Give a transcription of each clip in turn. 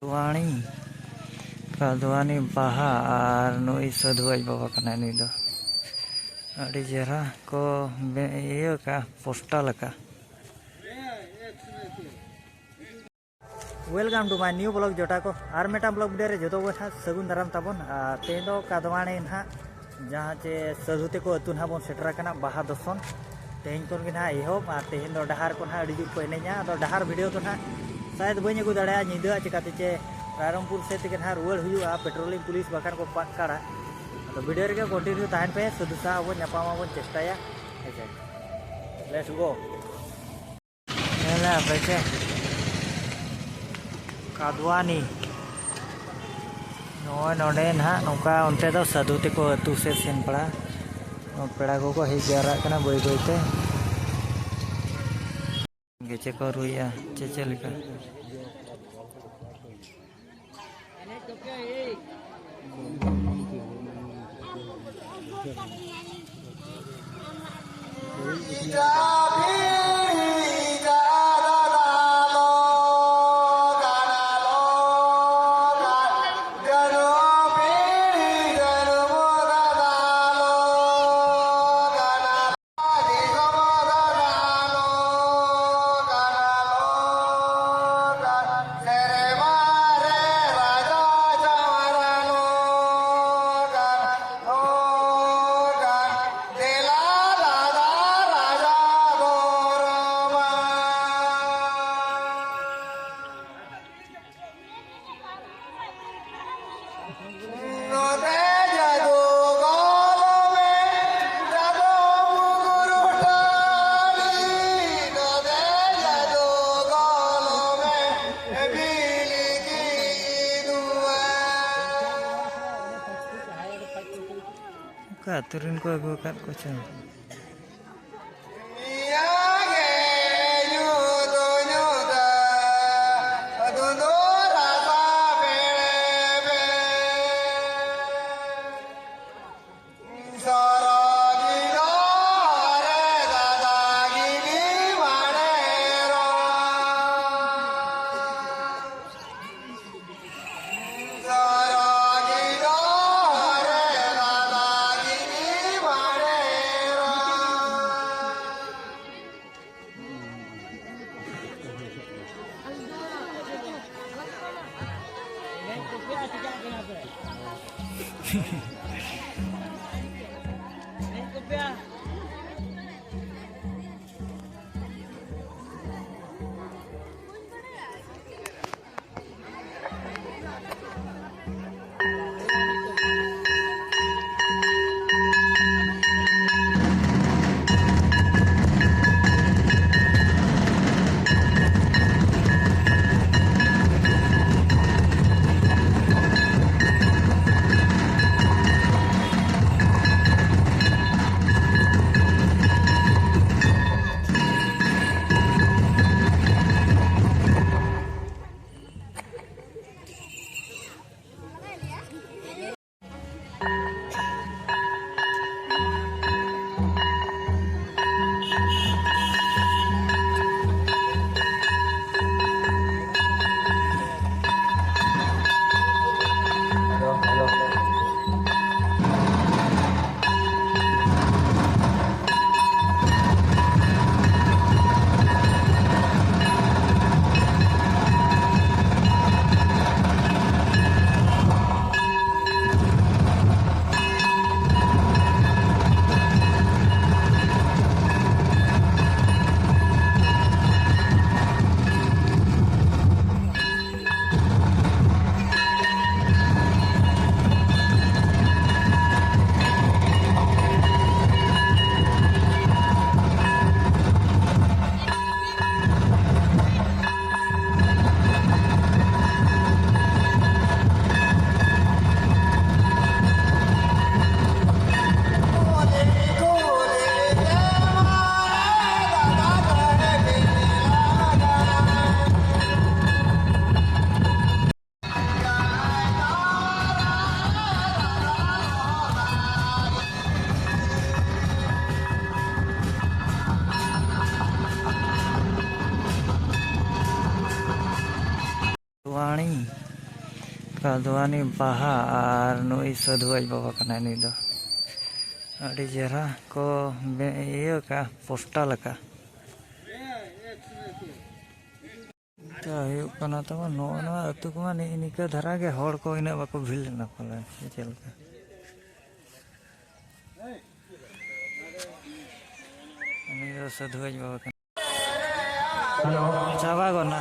वाणी कादवानी बाहा और नुई साधु आज बाबा कना नुई दो अड़ी चेहरा को इयो का पोस्टल का। Welcome to my new blog जोटा को और मेटा ब्लॉग वीडियो रे जो सगुन दाराम ताबन तेज दो कादवानी ना जहाँ चे साधुते को अतु ना बन सेटर कना बाहा दर्शन तेज को ना एहब और तेज दो डहार को ना अड़ी जुट को एनेजा तो डहार वीडियो तो ना शायद बी अगू दाड़ा निदा चिकाते चे रायरंगपुर से तक ना रुआड़ हुआ पेट्रोलिंग पुलिस बाखान को पाक काड़ा तो वीडियो रे कंटिन्यू तहन पे साधु सा अब नापामा बन चेष्टाया हेचे लेट्स गो हेला बेचे कादवानी नोडे ना नौका उनते दो साधु ते को अतु से सेन पड़ा पेड़ा को हेज जारा कना बई बईते गेचे को रुइया चेचेलिका का तुरंत को अगु कर कुछ वाणी कादवानी बाहा और नुई साधु आज बाबा कना नुई दो अड़ी चेहरा को इयो का पोस्टल का कना तब नो अतु को निका धारा के हड़ को इन बाको भिड़ लेना पले चलका साधु आज बाबा चाबा गना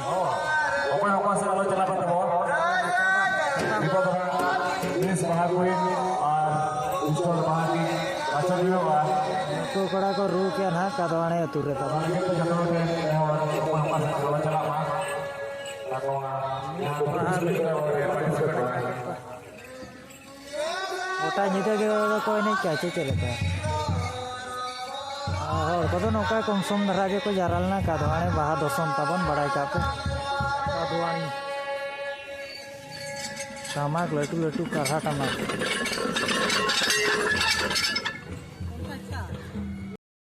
कड़ा को रू के ना कादवाने अतुर रे तब ओटा निदे के कोई नहीं क्या चलता और कदो नौका कम सम धरा के को जारालना कादवाने बाहा दसम तबन बड़ाई कापे कादवानी टमाक लटू लटू काढ़ा टमाक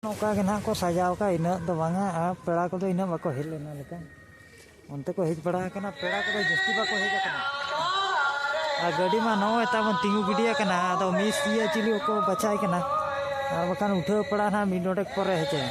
नौका के ना को सजाव का इन दो बांगा पेड़ा को इन बाको हेल लेना लेका उनते को हेज बड़ा कना पेड़ा को जस्ती बाको हेज कना आ गाड़ी मा नो ताबन तिंगु गिडिया कना तो मिस ये चिली को बचाई कना और बखान उठे पड़ा ना मिनोटेक पर हेचे